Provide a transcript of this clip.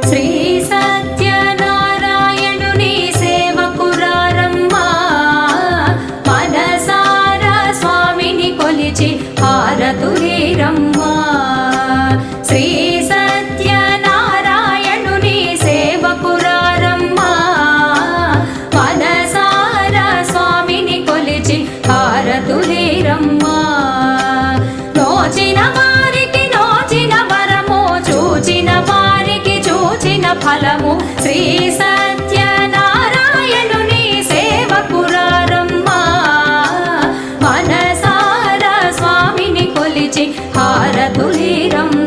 శ్రీ సత్యనారాయణుని సేవకురారమ్మా మనసారా స్వామిని కొలిచి హారతులీరమ్మా శ్రీ సత్యనారాయణుని సేవకురారమ్మా మనసారా స్వామిని కొలిచి హారతులీరమ్మా నోచిన వారికి నోచిన వరము చూచిన వారికి చూచిన ఫలము శ్రీ సత్యనారాయణుని సేవకురారమ్మా మనసారా స్వామిని కొలిచి హారతులీరమ్మా